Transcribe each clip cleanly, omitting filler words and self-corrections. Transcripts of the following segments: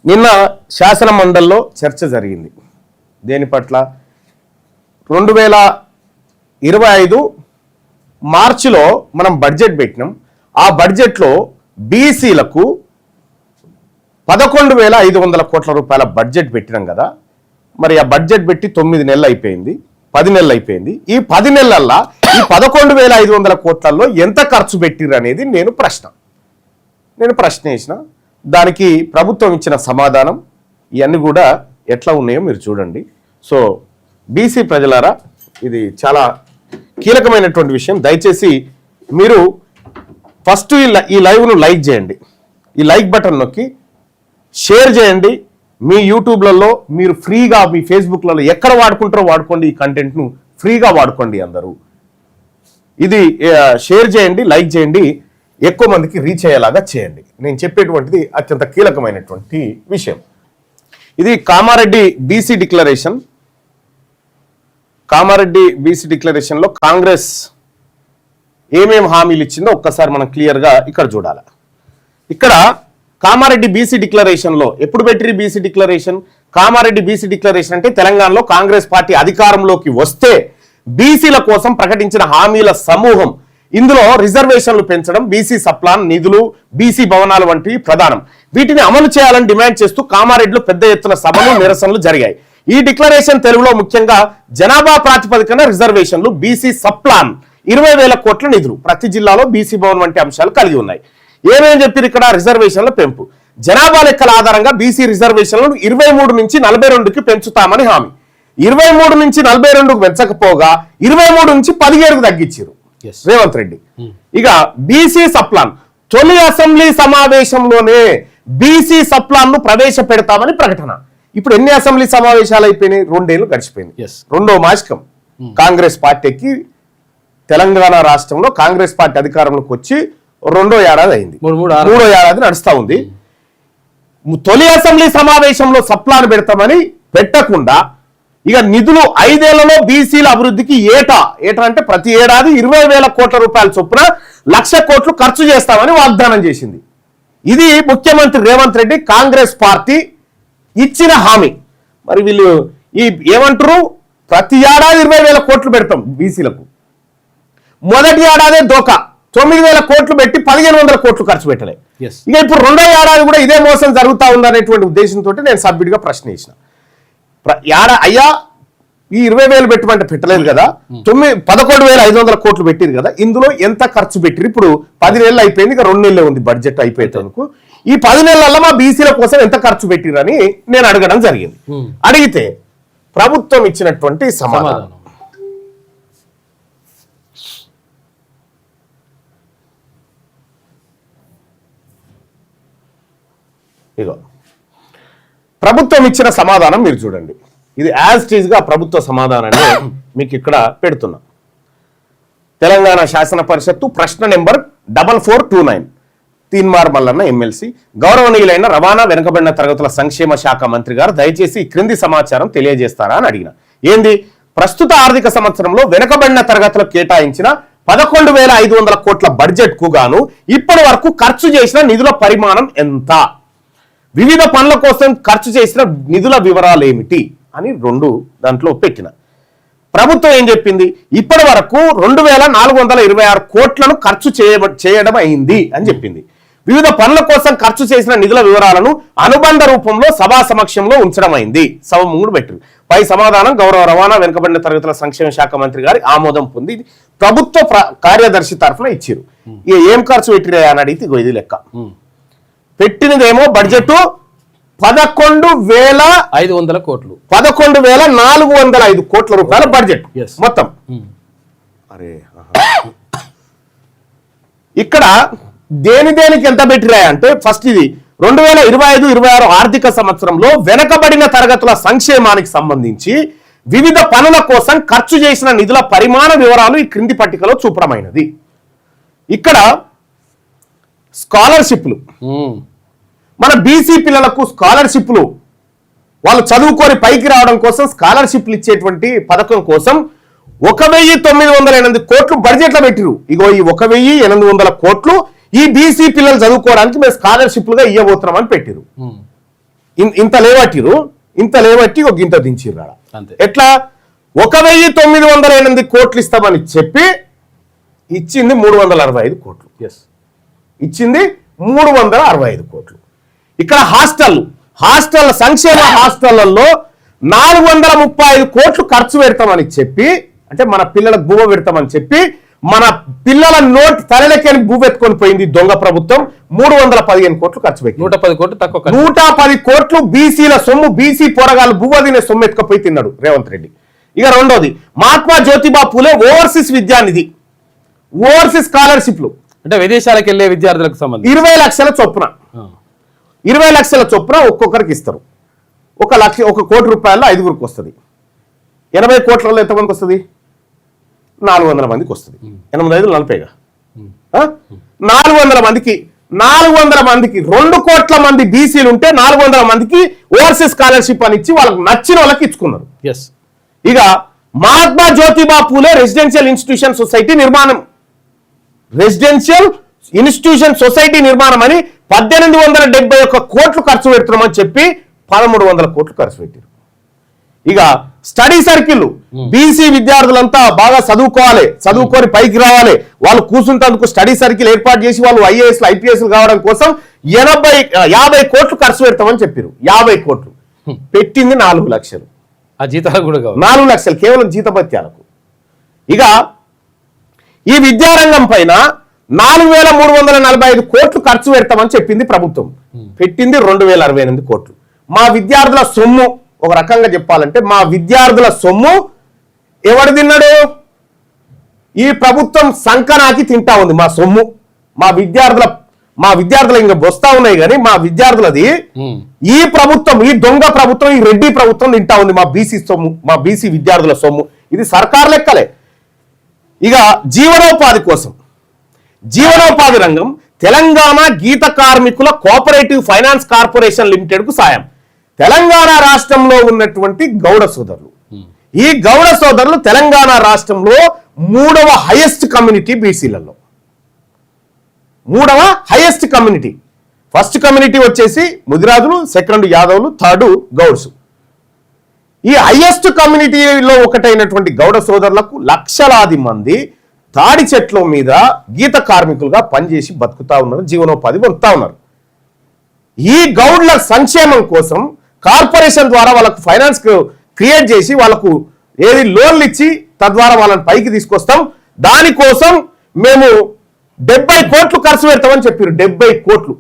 నిన్న శాసన మండలిలో చర్చ జరిగింది. దేని పట్ల? 2025 మార్చిలో మనం బడ్జెట్ పెట్టినాం. ఆ బడ్జెట్లో బీసీలకు 11,500 కోట్ల రూపాయల బడ్జెట్ పెట్టినాం కదా. మరి ఆ బడ్జెట్ పెట్టి 9 నెలలు అయిపోయింది, 10 నెలలు అయిపోయింది. ఈ 10 నెలల్లో ఈ 11,500 కోట్లలో ఎంత ఖర్చు పెట్టిర్రు అనేది నేను ప్రశ్న వేసిన. దానికి ప్రభుత్వం ఇచ్చిన సమాధానం ఇవన్నీ కూడా ఎట్లా ఉన్నాయో మీరు చూడండి. సో బీసీ ప్రజలారా, ఇది చాలా కీలకమైనటువంటి విషయం. దయచేసి మీరు ఫస్ట్ ఈ లైవ్ను లైక్ చేయండి. ఈ లైక్ బటన్ నొక్కి షేర్ చేయండి. మీ యూట్యూబ్లలో మీరు ఫ్రీగా, మీ ఫేస్బుక్లలో ఎక్కడ వాడుకుంటారో వాడుకోండి. ఈ కంటెంట్ను ఫ్రీగా వాడుకోండి అందరూ. ఇది షేర్ చేయండి, లైక్ చేయండి, ఎక్కువ మందికి రీచ్ అయ్యేలాగా చేయండి. నేను చెప్పేటువంటిది అత్యంత కీలకమైనటువంటి విషయం. ఇది Kamareddy B C declaration. Kamareddy B C డిక్లరేషన్లో కాంగ్రెస్ ఏమేం హామీలు ఇచ్చిందో ఒక్కసారి మనం క్లియర్గా ఇక్కడ చూడాలి. ఇక్కడ కామారెడ్డి బీసీ డిక్లరేషన్లో ఎప్పుడు పెట్టిరి B C declaration? Kamareddy B C declaration అంటే తెలంగాణలో కాంగ్రెస్ పార్టీ అధికారంలోకి వస్తే బీసీల కోసం ప్రకటించిన హామీల సమూహం. ఇందులో రిజర్వేషన్లు పెంచడం, బీసీ సప్లాన్ నిధులు, బీసీ భవనాలు వంటివి ప్రధానం. వీటిని అమలు చేయాలని డిమాండ్ చేస్తూ కామారెడ్డిలో పెద్ద ఎత్తున సభలు, నిరసనలు జరిగాయి. ఈ డిక్లరేషన్ తెలుగులో ముఖ్యంగా జనాభా ప్రాతిపదికన రిజర్వేషన్లు, బీసీ సప్లాన్, 20,000 కోట్ల నిధులు, ప్రతి జిల్లాలో బీసీ భవన్ వంటి అంశాలు కలిగి ఉన్నాయి. ఏమేం చెప్పారు ఇక్కడ? రిజర్వేషన్ల పెంపు, జనాభా లెక్కల ఆధారంగా బీసీ రిజర్వేషన్లను 23 నుంచి 42కి పెంచుతామని హామీ. 23 నుంచి 42కు పెంచకపోగా 23 నుంచి 17కు తగ్గించారు రేవంత్ రెడ్డి. ఇక బీసీ సప్లాన్, తొలి అసెంబ్లీ సమావేశంలోనే బీసీ సప్లాన్ ను ప్రవేశపెడతామని ప్రకటన. ఇప్పుడు ఎన్ని అసెంబ్లీ సమావేశాలు అయిపోయినాయి? 2 ఏళ్ళు గడిచిపోయింది. 2వ మాసికం కాంగ్రెస్ పార్టీకి తెలంగాణ రాష్ట్రంలో కాంగ్రెస్ పార్టీ అధికారంలోకి వచ్చి 2వ ఏడాది అయింది, 3వ ఏడాది నడుస్తా ఉంది. తొలి అసెంబ్లీ సమావేశంలో సప్లాన్ పెడతామని పెట్టకుండా ఇక నిధులు 5 ఏళ్లలో బీసీల అభివృద్ధికి ఏటా అంటే ప్రతి ఏడాది 20,000 కోట్ల రూపాయల చొప్పున 1,00,000 కోట్లు ఖర్చు చేస్తామని వాగ్దానం చేసింది. ఇది ముఖ్యమంత్రి రేవంత్ రెడ్డి కాంగ్రెస్ పార్టీ ఇచ్చిన హామీ. మరి వీళ్ళు ఏమంటారు? ప్రతి ఏడాది 20,000 కోట్లు పెడతాం బీసీలకు. మొదటి ఏడాదే దోకా 9,000 కోట్లు పెట్టి 1,500 కోట్లు ఖర్చు పెట్టలే. ఇక ఇప్పుడు 2వ ఏడాది కూడా ఇదే మోసం జరుగుతూ ఉందనేటువంటి ఉద్దేశంతో నేను సబ్మిట్గా ప్రశ్న వేసిన. అయ్యా, ఈ 20,000 పెట్టమంటే పెట్టలేదు కదా, 11,500 కోట్లు పెట్టిరు కదా, ఇందులో ఎంత ఖర్చు పెట్టిరు? ఇప్పుడు 10 నెలలు అయిపోయింది, ఇక 2 నెలలే ఉంది బడ్జెట్ అయిపోయేందుకు. ఈ 10 నెలల్లో మా బీసీల కోసం ఎంత ఖర్చు పెట్టిరని నేను అడగడం జరిగింది. అడిగితే ప్రభుత్వం ఇచ్చినటువంటి సమాధానం ఇగో. ప్రభుత్వం ఇచ్చిన సమాధానం మీరు చూడండి. ఇది యాజ్ ఇట్ ఈజ్ గా ప్రభుత్వ సమాధానాన్ని మీకు ఇక్కడ పెడుతున్నా. తెలంగాణ శాసన పరిషత్తు ప్రశ్న నెంబర్ 4429, తీన్మార్ మల్లన్న ఎమ్మెల్సీ. గౌరవనీయులైన రవాణా వెనుకబడిన తరగతుల సంక్షేమ శాఖ మంత్రి గారు దయచేసి ఈ క్రింది సమాచారం తెలియజేస్తారా అని అడిగిన. ఏంది? ప్రస్తుత ఆర్థిక సంవత్సరంలో వెనుకబడిన తరగతులకు కేటాయించిన 11,500 కోట్ల బడ్జెట్ కు గాను ఇప్పటి వరకు ఖర్చు చేసిన నిధుల పరిమాణం ఎంత, వివిధ పనుల కోసం ఖర్చు చేసిన నిధుల వివరాలు ఏమిటి అని 2 దాంట్లో పెట్టిన. ప్రభుత్వం ఏం చెప్పింది? ఇప్పటి వరకు 2,426 కోట్లను ఖర్చు చేయడం అయింది అని చెప్పింది. వివిధ పనుల కోసం ఖర్చు చేసిన నిధుల వివరాలను అనుబంధ రూపంలో సభా సమక్షంలో ఉంచడం అయింది. సభ ముందు పెట్టింది. పై సమాధానం గౌరవ రవాణా వెనుకబడిన తరగతుల సంక్షేమ శాఖ మంత్రి గారి ఆమోదం పొంది ప్రభుత్వ కార్యదర్శి తరఫున ఇచ్చారు. ఇక ఏం ఖర్చు పెట్టిరా అని అడిగితే ఇది లెక్క. పెట్టినదేమో బడ్జెట్ 11,500 కోట్లు, 11,405 కోట్ల రూపాయల బడ్జెట్ మొత్తం. అరే, ఇక్కడ దేనికి ఎంత పెట్టిరా అంటే ఫస్ట్ ఇది 2025-26 ఆర్థిక సంవత్సరంలో వెనకబడిన తరగతుల సంక్షేమానికి సంబంధించి వివిధ పనుల కోసం ఖర్చు చేసిన నిధుల పరిమాణ వివరాలు ఈ క్రింది పట్టికలో చూపడమైనది. ఇక్కడ స్కాలర్షిప్లు, మన బీసీ పిల్లలకు స్కాలర్షిప్లు, వాళ్ళు చదువుకొని పైకి రావడం కోసం స్కాలర్షిప్లు ఇచ్చేటువంటి పథకం కోసం 1,908 కోట్లు బడ్జెట్లో పెట్టిరు. ఇగో ఈ 1,800 కోట్లు ఈ బీసీ పిల్లలు చదువుకోవడానికి మేము స్కాలర్షిప్లుగా ఇవ్వబోతున్నామని పెట్టిరు. ఇంత లేవట్టిరు, ఇంత లేవట్టి ఒక గింత దించిర్రు. ఎట్లా 1908 కోట్లు ఇస్తామని చెప్పి ఇచ్చింది 365 కోట్లు. ఇచ్చింది 365 కోట్లు. ఇక్కడ హాస్టల్ సంక్షేమ హాస్టళ్లలో 435 కోట్లు ఖర్చు పెడతామని చెప్పి, అంటే మన పిల్లలకు భూమ పెడతామని చెప్పి మన పిల్లల నోటి తలలకి భూమి ఎత్తుకొని పోయింది దొంగ ప్రభుత్వం. 315 కోట్లు ఖర్చు పెట్టి 110 కోట్లు తక్కువ, 110 కోట్లు బీసీల సొమ్ము, బీసీ పోరగాళ్ళు భూమ తినే సొమ్ము ఎత్తుకపోయి తిన్నాడు రేవంత్ రెడ్డి. ఇక రెండోది మహాత్మా జ్యోతిబా పూలే ఓవర్సీస్ విద్యానిధి, ఓవర్సీస్ స్కాలర్షిప్లు, అంటే విదేశాలకు వెళ్ళే విద్యార్థులకు సంబంధించి 20 లక్షల చొప్పున 20 లక్షల చొప్పున ఒక్కొక్కరికి ఇస్తారు. 1 కోటి రూపాయల్లో 5గురికి వస్తుంది. 80 కోట్లలో ఎంతమందికి వస్తుంది? 400 మందికి వస్తుంది. 8 40గా 400 మందికి 2 కోట్ల మంది బీసీలు ఉంటే 400 మందికి ఓవర్సీస్ స్కాలర్షిప్ అని ఇచ్చి వాళ్ళకి నచ్చిన వాళ్ళకి ఇచ్చుకున్నారు. ఇక Mahatma Jyotiba Phule residential institution society నిర్మాణం, రెసిడెన్షియల్ ఇన్స్టిట్యూషన్ సొసైటీ నిర్మాణం అని 1871 కోట్లు ఖర్చు పెడుతున్నామని చెప్పి 1300 కోట్లు ఖర్చు పెట్టారు. ఇక స్టడీ సర్కిల్, బీసీ విద్యార్థులంతా బాగా చదువుకొని పైకి రావాలి, వాళ్ళు కూర్చుంటందుకు స్టడీ సర్కిల్ ఏర్పాటు చేసి వాళ్ళు ఐఏఎస్ ఐపీఎస్ కావడం కోసం 50 కోట్లు ఖర్చు పెడతామని చెప్పారు. 50 కోట్లు పెట్టింది 4 లక్షలు. ఆ జీతాలు కూడా 4 లక్షలు కేవలం జీతభత్యాలకు. ఇక ఈ విద్యారంగం పైన 4345 కోట్లు ఖర్చు పెడతామని చెప్పింది ప్రభుత్వం, పెట్టింది 2068 కోట్లు. మా విద్యార్థుల సొమ్ము, ఒక రకంగా చెప్పాలంటే మా విద్యార్థుల సొమ్ము ఎవడు తిన్నాడు? ఈ ప్రభుత్వం సంకనాకి తింటా ఉంది మా సొమ్ము. మా విద్యార్థుల ఇంకా వస్తా ఉన్నాయి కానీ మా విద్యార్థులది ఈ ప్రభుత్వం, ఈ దొంగ ప్రభుత్వం, ఈ రెడ్డి ప్రభుత్వం తింటా ఉంది మా బీసీ సొమ్ము, మా బీసీ విద్యార్థుల సొమ్ము. ఇది సర్కార్ లెక్కలే. ఇక జీవనోపాధి రంగం తెలంగాణ గీత కార్మికుల కోఆపరేటివ్ ఫైనాన్స్ కార్పొరేషన్ లిమిటెడ్ కు సాయం. తెలంగాణ రాష్ట్రంలో ఉన్నటువంటి గౌడ సోదరులు, ఈ గౌడ సోదరులు తెలంగాణ రాష్ట్రంలో 3వ హైయెస్ట్ కమ్యూనిటీ బీసీలలో, 3వ హైయెస్ట్ కమ్యూనిటీ. ఫస్ట్ కమ్యూనిటీ వచ్చేసి ముదిరాజులు, సెకండ్ యాదవులు, థర్డ్ గౌడ్స్. ఈ హైయెస్ట్ కమ్యూనిటీలో ఒకటైనటువంటి గౌడ సోదరులకు లక్షలాది మంది తాడి చెట్ల మీద గీత కార్మికులుగా పనిచేసి బతుకుతా ఉన్నారు, జీవనోపాధి పొందుతా ఉన్నారు. ఈ గౌడ్ల సంక్షేమం కోసం కార్పొరేషన్ ద్వారా వాళ్ళకు ఫైనాన్స్ క్రియేట్ చేసి వాళ్ళకు లోన్లు ఇచ్చి తద్వారా వాళ్ళని పైకి తీసుకొస్తాం. దానికోసం మేము 70 కోట్లు ఖర్చు పెడతామని చెప్పారు. 70 కోట్లు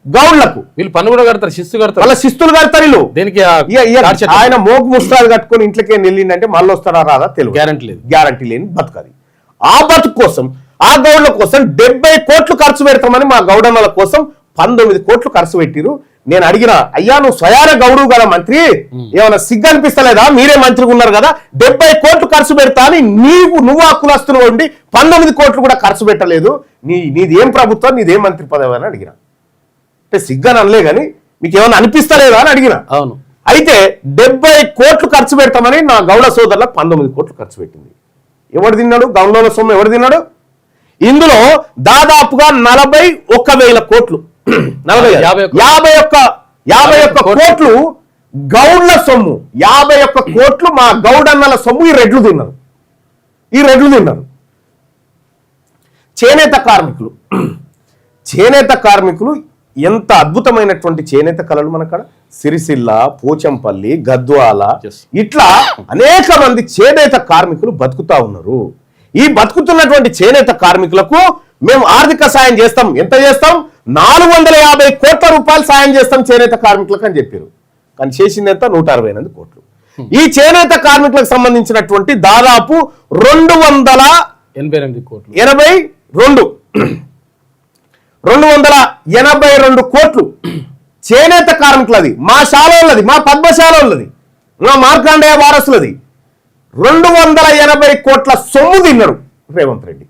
గౌడ్లకు. వీళ్ళు పన్ను కూడా కడతారు, శిస్తు కడతారు, వాళ్ళ శిస్తులు కడతారు. వీళ్ళు దేనికి? ఆయన మోగు ముస్తాలు కట్టుకొని ఇంట్లోకి వెళ్ళిందంటే మళ్ళీ వస్తారా రాదా తెలియదు, గ్యారంటీ లేని బతుకది. ఆ బతుకు కోసం, ఆ గౌడ్ల కోసం 70 కోట్లు ఖర్చు పెడతామని మా గౌడన్నల కోసం 19 కోట్లు ఖర్చు పెట్టిరు. నేను అడిగిన, అయ్యా నువ్వు స్వయాన గౌడు కదా మంత్రి, ఏమైనా సిగ్గు అనిపిస్తలేదా? మీరే మంత్రిగా ఉన్నారు కదా, 70 కోట్లు ఖర్చు పెడతా అని నువ్వు ఆ కులస్తులు ఉండి 19 కోట్లు కూడా ఖర్చు పెట్టలేదు. నీది ఏం ప్రభుత్వం, నీదేం మంత్రి పదవి అని అడిగిన. అంటే సిగ్గాని అనలే కానీ మీకు ఏమైనా అనిపిస్తలేదా అని అడిగిన. అవును. అయితే 70 కోట్లు ఖర్చు పెడతామని నా గౌడ సోదరులకు 19 కోట్లు ఖర్చు పెట్టింది. ఎవడు తిన్నాడు? గౌండ్ల సొమ్ము ఎవడు తిన్నాడు? ఇందులో దాదాపుగా 41,000 కోట్లు, 51 కోట్లు గౌడ్ల సొమ్ము, 51 కోట్లు మా గౌడన్నల సొమ్ము ఈ రెడ్లు తిన్నారు. చేనేత కార్మికులు ఎంత అద్భుతమైనటువంటి చేనేత కళలు మనకాడ సిరిసిల్ల, పోచంపల్లి, గద్వాల, ఇట్లా అనేక మంది చేనేత కార్మికులు బతుకుతా ఉన్నారు. ఈ బతుకుతున్నటువంటి చేనేత కార్మికులకు మేము ఆర్థిక సాయం చేస్తాం. ఎంత చేస్తాం? 450 కోట్ల రూపాయలు సాయం చేస్తాం చేనేత కార్మికులకు అని చెప్పారు. కానీ చేసింది ఎంత? 168 కోట్లు. ఈ చేనేత కార్మికులకు సంబంధించినటువంటి దాదాపు 282 కోట్లు చేనేత కార్మికులది, మా శాలది, మా పద్మశాలది, మా మార్కాండేయ వారసులది. 280 కోట్ల సొమ్ము తిన్నాడు రేవంత్ రెడ్డి.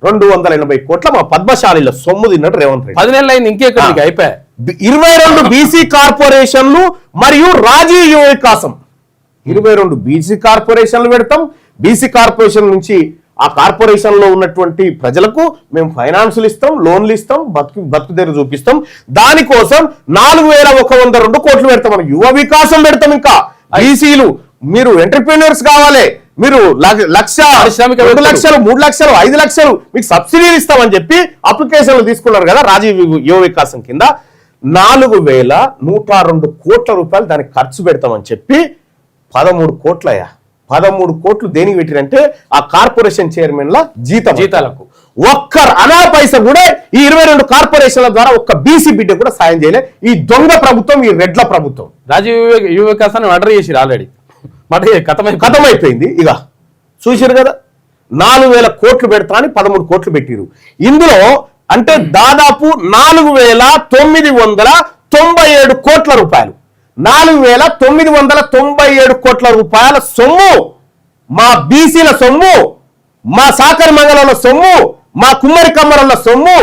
280 కోట్ల మా పద్మశాలిల సొమ్ము తిన్నాడు రేవంత్ రెడ్డి. 10 నెలలు అయింది, ఇంకెక్కడికి అయిపోయా. 22 బీసీ కార్పొరేషన్లు మరియు రాజీవ్ యువ వికాసం, 22 బీసీ కార్పొరేషన్లు పెడతాం. బీసీ కార్పొరేషన్ నుంచి ఆ కార్పొరేషన్ లో ఉన్నటువంటి ప్రజలకు మేము ఫైనాన్సులు ఇస్తాం, లోన్లు ఇస్తాం, బతుకుదేరు చూపిస్తాం. దానికోసం 4102 కోట్లు పెడతాం. మనం యువ వికాసం పెడతాం. ఇంకా బీసీలు మీరు ఎంటర్ప్రీనర్స్ కావాలి, మీరు 1,00,000, 2 లక్షలు, 3 లక్షలు, 5 లక్షలు మీకు సబ్సిడీలు ఇస్తామని చెప్పి అప్లికేషన్లు తీసుకున్నారు కదా రాజీవ్ యువ వికాసం కింద. 4102 కోట్ల రూపాయలు దానికి ఖర్చు పెడతామని చెప్పి 13 కోట్లయ్యా. 13 కోట్లు దేనికి పెట్టిరంటే ఆ కార్పొరేషన్ చైర్మన్ల జీతాలకు. ఒక్క అనా పైసా కూడా ఈ 22 కార్పొరేషన్ల ద్వారా ఒక్క బీసీ బిడ్డ కూడా సాయం చేయలే ఈ దొంగ ప్రభుత్వం, ఈ రెడ్ల ప్రభుత్వం. రాజీవ్ యువ వికాసాన్ని మర్డర్ చేసిరు ఆల్రెడీ, కథమైపోయింది. ఇక చూసారు కదా 4,000 కోట్లు పెడతా అని 13 కోట్లు పెట్టిరు. ఇందులో అంటే దాదాపు 4,997 కోట్ల రూపాయలు, 4,997 కోట్ల రూపాయల సొమ్ము మా బీసీల సొమ్ము, మా సాకరి మంగళంల సొమ్ము, మా కుమ్మరి కమ్మరల సొమ్ము,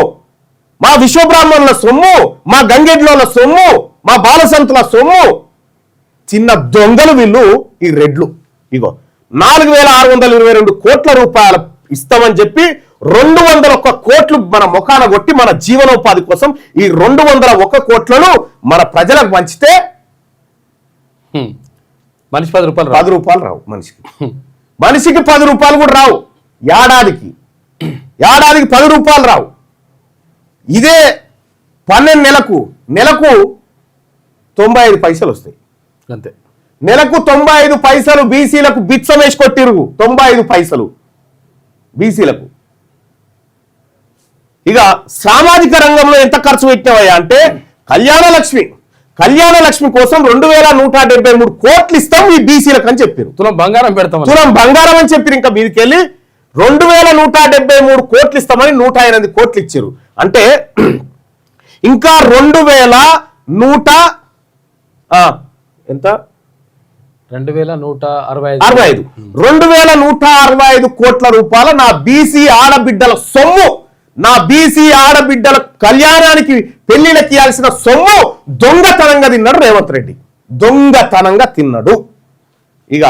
మా విశ్వబ్రాహ్మణుల సొమ్ము, మా గంగెడ్ల సొమ్ము, మా బాలసంతుల సొమ్ము. చిన్న దొంగలు వీళ్ళు ఈ రెడ్లు. ఇగో 4,622 కోట్ల రూపాయలు ఇస్తామని చెప్పి 201 కోట్లు మన ముఖాన కొట్టి మన జీవనోపాధి కోసం ఈ 201 కోట్లను మన ప్రజలకు పంచితే మనిషి 10 రూపాయలు 10 రూపాయలు రావు. మనిషికి 10 రూపాయలు కూడా రావు. ఏడాదికి 10 రూపాయలు రావు. ఇదే 12 నెలకు 95 పైసలు వస్తాయి అంతే. నెలకు 95 పైసలు బీసీలకు బిచ్చం వేసి కొట్టిరు. 95 పైసలు బీసీలకు. ఇక సామాజిక రంగంలో ఎంత ఖర్చు పెట్టినావయ్యా అంటే కళ్యాణ లక్ష్మి కోసం 2,173 కోట్లు ఇస్తాం ఈ బీసీలకు అని చెప్పారు. తులం బంగారం పెడతాం, తులం బంగారం అని చెప్పారు. ఇంకా మీదకెళ్ళి 2,173 కోట్లు ఇస్తామని 108 కోట్లు ఇచ్చారు. అంటే ఇంకా 2,100 ఎంత 2,165 2,165 కోట్ల రూపాయల నా బీసీ ఆడబిడ్డల సొమ్ము, నా బీసీ ఆడబిడ్డల కళ్యాణానికి పెళ్లిళ్ళకి ఇవ్వాల్సిన సొమ్ము దొంగతనంగా తిన్నాడు రేవంత్ రెడ్డి. దొంగతనంగా తిన్నాడు. ఇక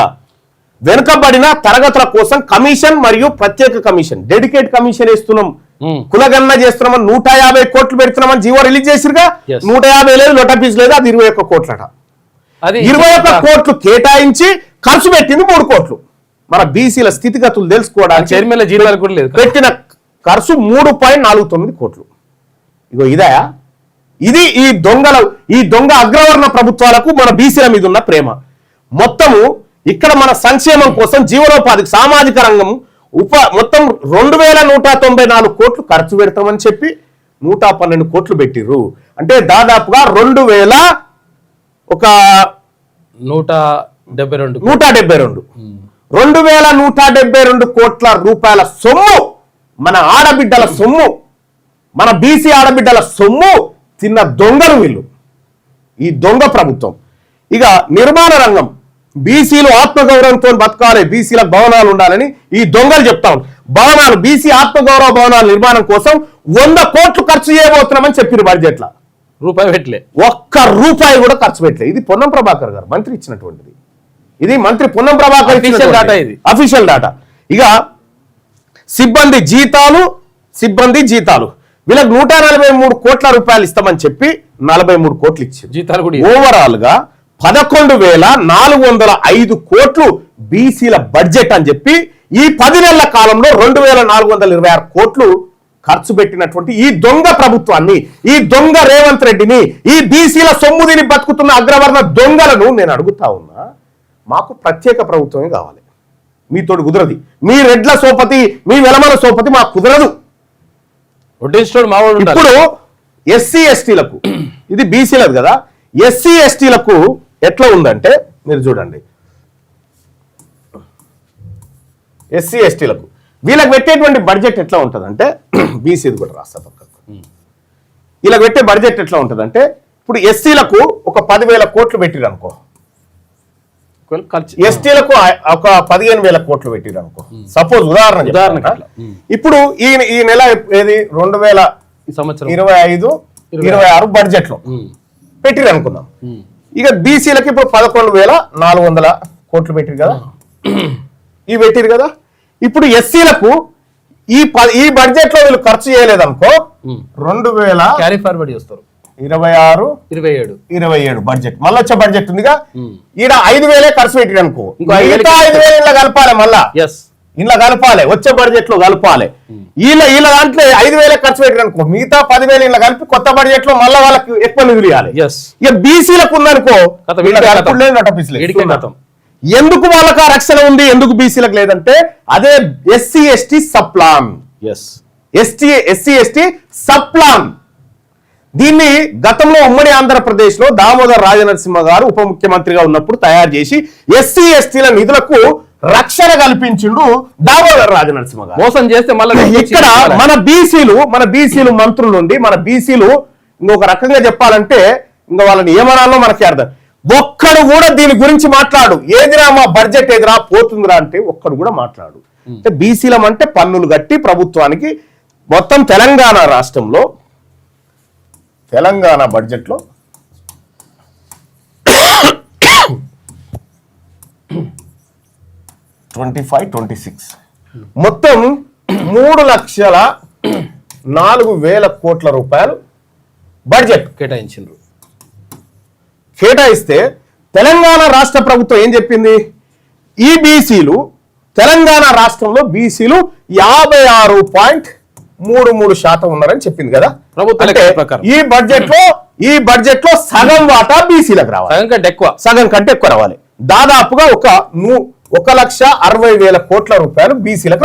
వెనుకబడిన తరగతుల కోసం కమిషన్ మరియు ప్రత్యేక కమిషన్, డెడికేట్ కమిషన్ వేస్తున్నాం, కులగణన చేస్తున్నామని 150 కోట్లు పెడుతున్నామని జీవో రిలీజ్ చేసిరుగా. 150 లేదు, లొటపీస్ లేదు, అది 21 కోట్లట. 21 కోట్లు కేటాయించి ఖర్చు పెట్టింది 3 కోట్లు. మన బీసీల స్థితిగతులు తెలుసుకోవడానికి చైర్మన్ల జీతాలు కూడా లేదు, పెట్టిన ఖర్చు 3.49 కోట్లు. ఇగో ఇది ఈ దొంగ అగ్రవర్ణ ప్రభుత్వాలకు మన బీసీల మీద ఉన్న ప్రేమ. మొత్తము ఇక్కడ మన సంక్షేమం కోసం జీవనోపాధికి సామాజిక రంగం మొత్తం 2,194 కోట్లు ఖర్చు పెడతామని చెప్పి 112 కోట్లు పెట్టిర్రు. అంటే దాదాపుగా 2,172 కోట్ల రూపాయల సొమ్ము, మన ఆడబిడ్డల సొమ్ము, మన బీసీ ఆడబిడ్డల సొమ్ము తిన్న దొంగలు వీళ్ళు, ఈ దొంగ ప్రభుత్వం. ఇక నిర్మాణ రంగం, బీసీలు ఆత్మగౌరవంతో బతకాలి, బీసీలకు భవనాలు ఉండాలని ఈ దొంగలు చెప్తాం. భవనాలు, బీసీ ఆత్మగౌరవ భవనాల నిర్మాణం కోసం 100 కోట్లు ఖర్చు చేయబోతున్నామని చెప్పారు. బడ్జెట్లో రూపాయి పెట్టలే, ఒక్క రూపాయి కూడా ఖర్చు పెట్టలే. ఇది పొన్నం ప్రభాకర్ గారు మంత్రి ఇచ్చినటువంటిది. ఇది మంత్రి పొన్నం ప్రభాకర్ అఫీషియల్ డాటా. ఇక సిబ్బంది జీతాలు వీళ్ళకి 143 కోట్ల రూపాయలు ఇస్తామని చెప్పి 43 కోట్లు ఇచ్చారు జీతాలు కూడా. ఓవరాల్ గా 11,405 కోట్లు బీసీల బడ్జెట్ అని చెప్పి ఈ 10 నెలల కాలంలో 2,426 కోట్లు ఖర్చు పెట్టినటువంటి ఈ దొంగ ప్రభుత్వాన్ని, ఈ దొంగ రేవంత్ రెడ్డిని, ఈ బీసీల సొమ్ముదిని బతుకుతున్న అగ్రవర్ణ దొంగలను నేను అడుగుతా ఉన్నా, మాకు ప్రత్యేక ప్రభుత్వమే కావాలి. మీతోటి కుదరది. మీ రెడ్ల సోపతి, మీ వెలమల సోపతి మాకు కుదరదు. ఇప్పుడు ఎస్సీ ఎస్టీలకు, ఇది బీసీలకు కదా, ఎస్సీ ఎస్టీలకు ఎట్లా ఉందంటే మీరు చూడండి. ఎస్సీ ఎస్టీలకు వీళ్ళకి పెట్టేటువంటి బడ్జెట్ ఎట్లా ఉంటుందంటే, బీసీది కూడా రాస్తా పక్కకు. వీళ్ళకి పెట్టే బడ్జెట్ ఎట్లా ఉంటుందంటే, ఇప్పుడు ఎస్సీలకు ఒక 10,000 కోట్లు పెట్టిరు అనుకో, ఎస్టీలకు ఒక 15,000 కోట్లు పెట్టిరు అనుకో, సపోజ్ ఉదాహరణ. ఇప్పుడు ఈ నెల ఏది 2025-26 బడ్జెట్ లో పెట్టిరు అనుకుందాం. ఇక బీసీలకి ఇప్పుడు 11,400 కోట్లు పెట్టిరు కదా, ఇవి పెట్టిరు కదా. ఇప్పుడు ఎస్సీలకు ఈ బడ్జెట్ లో వీళ్ళు ఖర్చు చేయలేదనుకో 2000 క్యారీ ఫార్వర్డ్ చేస్తారు 26 27 27 బడ్జెట్ మళ్ళీ వచ్చే బడ్జెట్ ఉందిగా ఈడ 5,000 ఖర్చు పెట్టిన అనుకో ఇంకో 5,000 5,000 ఇలా కలపాలి మళ్ళా ఎస్ ఇలా కలపాలి వచ్చే బడ్జెట్ లో కలపాలి వీళ్ళ దాంట్లో 5,000 ఖర్చు పెట్టిన అనుకో మిగతా 10,000 ఇలా కలిపి కొత్త బడ్జెట్ లో మళ్ళీ వాళ్ళకి ఎక్కువ నిధులు ఇవ్వాలి ఎస్ ఇక బీసీలకు ఉందనుకో ఎందుకు వాళ్ళకి ఆ రక్షణ ఉంది ఎందుకు బీసీలకు లేదంటే అదే SC ST subplan S SC ST subplan దీన్ని గతంలో ఉమ్మడి ఆంధ్రప్రదేశ్ లో దామోదర్ రాజనరసింహ గారు ఉప ముఖ్యమంత్రిగా ఉన్నప్పుడు తయారు చేసి ఎస్సీ ఎస్టీల నిధులకు రక్షణ కల్పించిండు దామోదర్ రాజనరసింహ గారు. మోసం చేస్తే మళ్ళీ ఇక్కడ మన బీసీలు మంత్రులు ఉండి మన బీసీలు ఇంకొక రకంగా చెప్పాలంటే ఇంకా వాళ్ళని ఏమనాలో మనకి అర్థం ఒక్కడు కూడా దీని గురించి మాట్లాడు ఏదిరా మా బడ్జెట్ ఎదురా పోతుందిరా అంటే ఒక్కడు కూడా మాట్లాడు. అంటే బీసీలం అంటే పన్నులు కట్టి ప్రభుత్వానికి మొత్తం తెలంగాణ రాష్ట్రంలో తెలంగాణ బడ్జెట్ లో 25-26 మొత్తం 3,04,000 కోట్ల రూపాయలు బడ్జెట్ కేటాయిస్తే తెలంగాణ రాష్ట్ర ప్రభుత్వం ఏం చెప్పింది ఈ బీసీలు తెలంగాణ రాష్ట్రంలో బీసీలు 56.33% ఉన్నారని చెప్పింది కదా ప్రభుత్వం ఈ బడ్జెట్ లో సగం వాటా బీసీలకు రావాలి సగం కంటే ఎక్కువ రావాలి దాదాపుగా 1,60,60,000 కోట్ల రూపాయలు బీసీలకు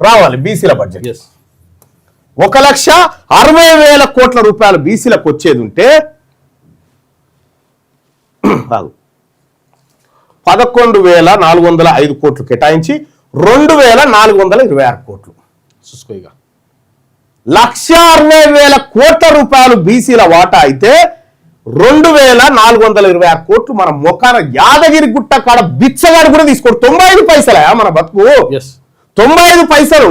రావాలి బీసీల బడ్జెట్ 1,60,60,000 కోట్ల రూపాయలు బీసీలకు వచ్చేది ఉంటే 11,405 కోట్లు కేటాయించి 2,426 కోట్లు 1,60,60,000 కోట్ల రూపాయలు బీసీల వాటా అయితే 2,426 కోట్లు మన మొఖాన యాదగిరి గుట్ట కాడ బిచ్చగాడు కూడా తీసుకోడు 95 పైసలా మన బతుకు 95 పైసలు.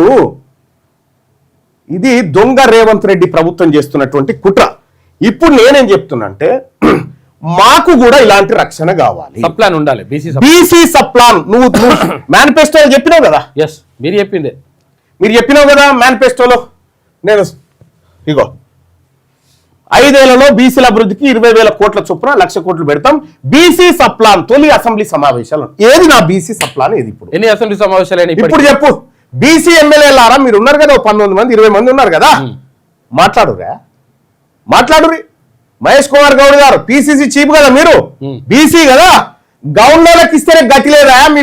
ఇది దొంగ రేవంత్ రెడ్డి ప్రభుత్వం చేస్తున్నటువంటి కుట్ర. ఇప్పుడు నేనేం చెప్తున్నా అంటే మాకు కూడా ఇలాంటి రక్షణ కావాలి సప్లాన్ ఉండాలి బీసీ సప్లాన్ నువ్వు మేనిఫెస్టో చెప్పినావు కదా మీరు చెప్పినావు కదా మేనిఫెస్టోలో నేను ఇగో 5 ఏళ్లలో బీసీల అభివృద్ధికి 20,000 కోట్ల చొప్పున 1,00,000 కోట్లు పెడతాం బీసీ సప్లాన్ తొలి అసెంబ్లీ సమావేశాలు ఏది నా బీసీ సప్లాన్ ఏది ఇప్పుడు ఎన్ని అసెంబ్లీ సమావేశాలు ఇప్పుడు చెప్పు బీసీ ఎమ్మెల్యేలారా మీరు ఉన్నారు కదా 19 మంది 20 మంది ఉన్నారు కదా మాట్లాడురి మహేష్ కుమార్ గౌడ్ గారు పిసిసి చీఫ్ కదా మీరు బీసీ కదా గవర్నర్లకు ఇస్తేనే గతి లేదా మీ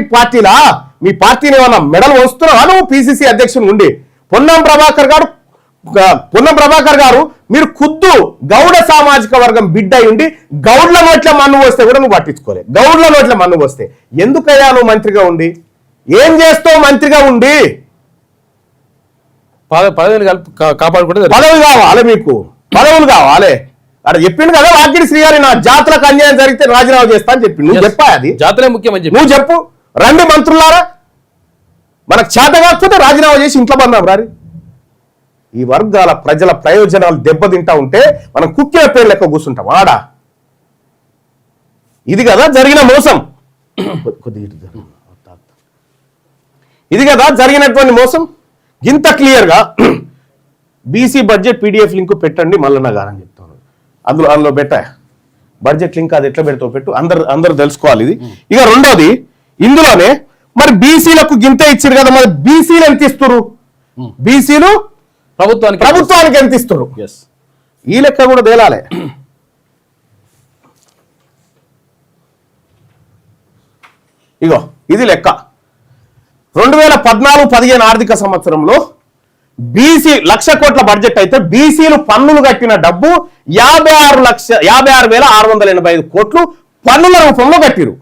పార్టీని ఏమన్నా మెడల్ వస్తున్నావా నువ్వు పిసిసి అధ్యక్షుడు ఉండి పొన్నం ప్రభాకర్ గారు మీరు ఖుద్దు గౌడ సామాజిక వర్గం బిడ్డ అయి ఉండి గౌడ్ల నోట్ల మన్ను వస్తే కూడా నువ్వు పట్టించుకోలేదు గౌడ్ల నోట్ల మన్ను వస్తే ఎందుకయ్యా నువ్వు మంత్రిగా ఉండి ఏం చేస్తావు మంత్రిగా ఉండి పదవులు కావాలి అక్కడ చెప్పిండు కదా వాకిడి శ్రీగారి నా జాతులకు అన్యాయం జరిగితే రాజీనామా చేస్తా అని చెప్పి నువ్వు చెప్పా అది జాతులే ముఖ్యమని నువ్వు చెప్పు రండి మంత్రులారా మనకు చేత కాకపోతే రాజీనామా చేసి ఇంట్లో బందాం రారి ఈ వర్గాల ప్రజల ప్రయోజనాలు దెబ్బతింటా ఉంటే మనం కుక్కిన పేరు లెక్క కూర్చుంటాం ఆడా ఇది కదా జరిగిన మోసం ఇది కదా జరిగినటువంటి మోసం ఇంత క్లియర్ గా బీసీ బడ్జెట్ పీడిఎఫ్ లింక్ పెట్టండి మల్లన్న గారని చెప్తాను అందులో పెట్టా బడ్జెట్ లింక్ అది ఎట్లా పెడతావు పెట్టు అందరూ తెలుసుకోవాలి ఇది. ఇక రెండోది ఇందులోనే మరి బీసీలకు గింతే ఇచ్చారు కదా మరి బీసీలు ఎంత ఇస్తారు బీసీలు ప్రభుత్వానికి ఎంత ఇస్తారు ఈ లెక్క కూడా తేలాలి. ఇగో ఇది లెక్క 2014-15 ఆర్థిక సంవత్సరంలో బీసీ 1,00,000 కోట్ల బడ్జెట్ అయితే బీసీలు పన్నులు కట్టిన డబ్బు 56,685 కోట్లు పన్నుల రూపంలో కట్టిరు.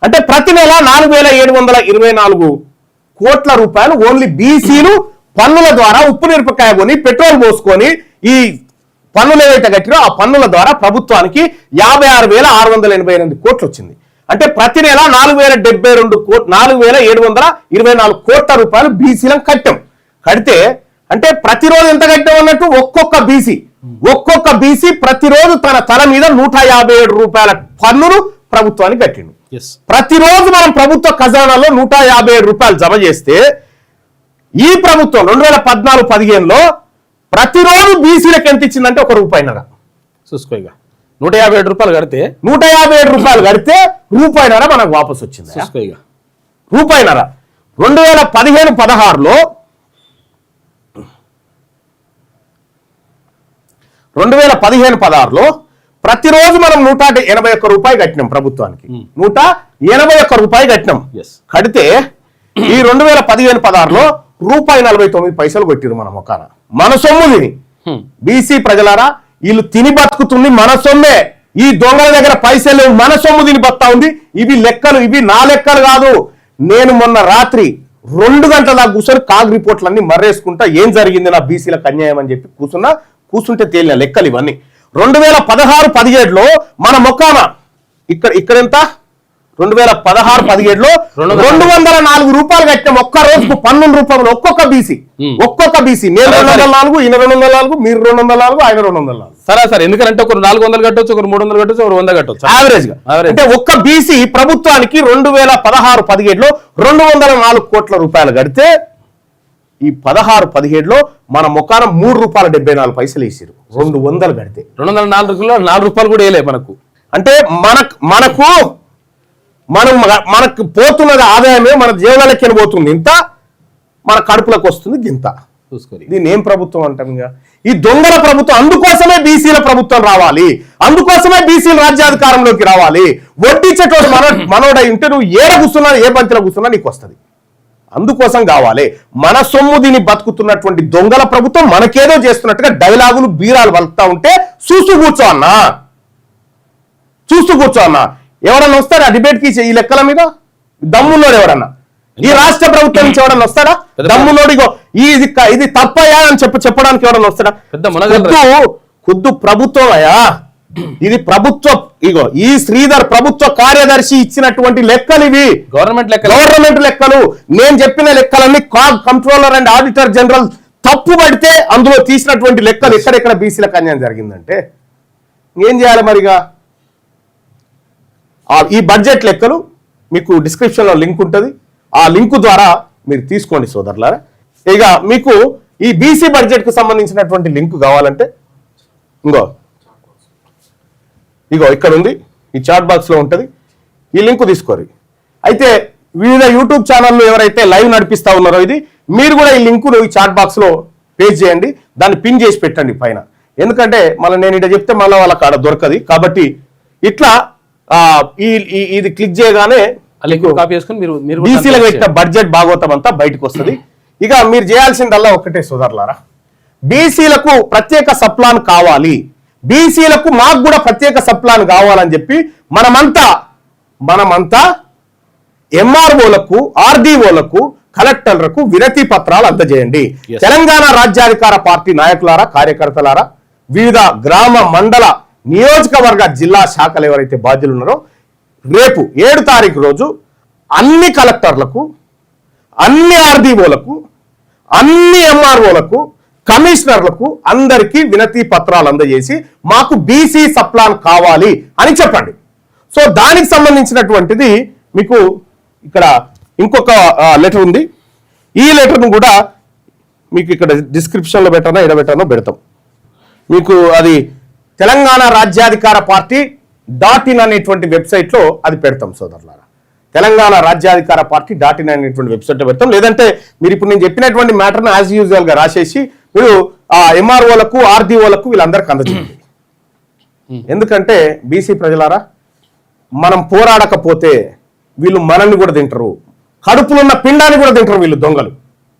అంటే ప్రతి నెల 4,724 కోట్ల రూపాయలు ఓన్లీ బీసీలు పన్నుల ద్వారా ఉప్పు మిరపకాయ కొని పెట్రోల్ పోసుకొని ఈ పన్నులు ఏవైతే కట్టిరో ఆ పన్నుల ద్వారా ప్రభుత్వానికి 56,688 కోట్లు వచ్చింది. అంటే ప్రతి నెల 4,724 కోట్ల రూపాయలు బీసీలను కడితే అంటే ప్రతిరోజు ఎంత కట్టాం అన్నట్టు ఒక్కొక్క బీసీ ప్రతిరోజు తన తల మీద 157 రూపాయల పన్నును ప్రభుత్వానికి కట్టిండు. ఎస్ ప్రతిరోజు మనం ప్రభుత్వ ఖజానాలో 157 రూపాయలు జమ చేస్తే ఈ ప్రభుత్వం 2014-15లో ప్రతిరోజు బీసీలకు ఎంత ఇచ్చిందంటే ₹1. చూసుకో ఇక 157 రూపాయలు కడితే 157 రూపాయలు కడితే ₹1 మనకు వాపసు వచ్చింది. చూసుకో ఇక ₹1. 2015-16లో 2015-16లో ప్రతిరోజు మనం 181 రూపాయలు కట్టినాం ప్రభుత్వానికి. 181 రూపాయలు కట్టినాం. ఎస్ కడితే ఈ 2015-16లో ₹1.49 కొట్టిరు మన మొక్కాన. మన సొమ్ము తిని బీసీ ప్రజలారా, వీళ్ళు తిని బతుకుతుంది మన సొమ్మే. ఈ దొంగల దగ్గర పైసలు లేవు, మన సొమ్ము తిని బతుకుతా ఉంది. ఇవి లెక్కలు, ఇవి నా లెక్కలు కాదు. నేను మొన్న రాత్రి 2 గంటల దాకా కూర్చొని కాగ్ రిపోర్ట్లన్నీ మర్రేసుకుంటా ఏం జరిగింది నా బీసీలకు అన్యాయం అని చెప్పి కూర్చుంటే తేలిన లెక్కలు ఇవన్నీ. 2016-17లో మన మొక్కాన ఇక్కడెంత 2016-17లో 204 రూపాయలు కట్టిన ఒక్క రోజుకు 12 రూపాయలు ఒక్కొక్క బీసీ. నేను 204, ఈయన 204, మీరు 204, ఆయన 204. సరే ఎందుకంటే ఒకరు 400 కట్టొచ్చు, ఒకరు 300 కట్టొచ్చు, ఒకరు 100 కట్టొచ్చు యావరేజ్ గా. అంటే ఒక్క బీసీ ప్రభుత్వానికి 2016-17లో 204 కోట్ల రూపాయలు కడితే ఈ 16-17లో మన మొక్కాన ₹3.74 వేసారు. 200 కడితే 204 4 రూపాయలు కూడా వేయలే మనకు. అంటే మనకు పోతున్నది ఆదాయమే మన జీవనాలకి పోతుంది ఇంత, మన కడుపులకు వస్తుంది గింత. చూసుకోండి దీన్ని ఏం ప్రభుత్వం అంటాం? ఈ దొంగల ప్రభుత్వం. అందుకోసమే బీసీల ప్రభుత్వం రావాలి, అందుకోసమే బీసీల రాజ్యాధికారంలోకి రావాలి. వడ్డిచ్చేటోడు మనోడై ఉంటే నువ్వు ఏడ కూర్చున్నా, ఏ బంతిలో కూర్చున్నా నీకు వస్తుంది. అందుకోసం కావాలి. మన సొమ్ము దీన్ని బతుకుతున్నటువంటి దొంగల ప్రభుత్వం మనకేదో చేస్తున్నట్టుగా డైలాగులు బీరాలు వలుతా ఉంటే చూస్తూ కూర్చో అన్నా. ఎవరన్నా వస్తారా డిబేట్కి ఈ లెక్కల మీద? దమ్మున్నోడు ఎవరన్నా ఈ రాష్ట్ర ప్రభుత్వం నుంచి ఎవరన్నా వస్తాడా? దమ్మున్నోడిగో ఇది తప్పయా అని చెప్పడానికి ఎవరన్నా వస్తాడా? ఖుద్దు ప్రభుత్వం అయ్యా, ఇది ప్రభుత్వం. ఈ శ్రీధర్ ప్రభుత్వ కార్యదర్శి ఇచ్చినటువంటి లెక్కలు ఇవి, గవర్నమెంట్ లెక్కలు. నేను చెప్పిన లెక్కలన్నీ కంట్రోలర్ అండ్ ఆడిటర్ జనరల్ తప్పు పడితే అందులో తీసినటువంటి లెక్కలు. ఎక్కడెక్కడ బీసీలకు అన్యాయం జరిగిందంటే ఏం చేయాలి మరిగా? ఈ బడ్జెట్ లెక్కలు మీకు డిస్క్రిప్షన్ లో లింక్ ఉంటుంది, ఆ లింక్ ద్వారా మీరు తీసుకోండి సోదరులారా. ఇక మీకు ఈ బీసీ బడ్జెట్ కు సంబంధించినటువంటి లింక్ కావాలంటే ఇగో ఇక్కడ ఉంది, ఈ చాట్ బాక్స్ లో ఉంటుంది, ఈ లింక్ తీసుకోరు. అయితే వివిధ యూట్యూబ్ ఛానళ్ళు ఎవరైతే లైవ్ నడిపిస్తా ఉన్నారో ఇది మీరు కూడా ఈ లింకును ఈ చాట్ బాక్స్ లో పేస్ట్ చేయండి, దాన్ని పిన్ చేసి పెట్టండి పైన. ఎందుకంటే మళ్ళీ నేను ఇట్లా చెప్తే మళ్ళీ వాళ్ళకి ఆడ దొరకదు. కాబట్టి ఇట్లా ఇది క్లిక్ చేయగానే బీసీలకు పెట్టిన బడ్జెట్ భాగవతం అంతా బయటకు వస్తుంది. ఇక మీరు చేయాల్సిందల్లా ఒకటే సోదరులారా, బీసీలకు ప్రత్యేక సప్లాన్ కావాలి, బీసీలకు మాకు కూడా ప్రత్యేక సప్లాన్ కావాలని చెప్పి మనమంతా ఎంఆర్ఓలకు, ఆర్డీఓలకు, కలెక్టర్లకు వినతి పత్రాలు అందజేయండి. తెలంగాణ రాజ్యాధికార పార్టీ నాయకులారా, కార్యకర్తలారా, వివిధ గ్రామ, మండల, నియోజకవర్గ, జిల్లా శాఖలు ఎవరైతే బాధ్యులు ఉన్నారో రేపు 7 తారీఖు రోజు అన్ని కలెక్టర్లకు, అన్ని ఆర్డీఓలకు, అన్ని ఎంఆర్ఓలకు, కమిషనర్లకు అందరికీ వినతి పత్రాలు అందజేసి మాకు బీసీ సప్లాన్ కావాలి అని చెప్పండి. సో దానికి సంబంధించినటువంటిది మీకు ఇక్కడ ఇంకొక లెటర్ ఉంది. ఈ లెటర్ను కూడా మీకు ఇక్కడ డిస్క్రిప్షన్లో పెట్టానో పెడతాం. మీకు అది తెలంగాణ రాజ్యాధికార పార్టీ .in అనేటువంటి వెబ్సైట్లో అది పెడతాం సోదరులారా. తెలంగాణ రాజ్యాధికార పార్టీ .in అనేటువంటి వెబ్సైట్లో పెడతాం. లేదంటే మీరు ఇప్పుడు నేను చెప్పినటువంటి మ్యాటర్ను యాజ్ యూజువల్ గా రాసేసి మీరు ఆ ఎంఆర్ఓలకు, ఆర్డీఓలకు వీళ్ళందరికీ అందజేయండి. ఎందుకంటే బీసీ ప్రజలారా, మనం పోరాడకపోతే వీళ్ళు మనల్ని కూడా తింటారు, కడుపులున్న పిండాన్ని కూడా తింటారు వీళ్ళు దొంగలు.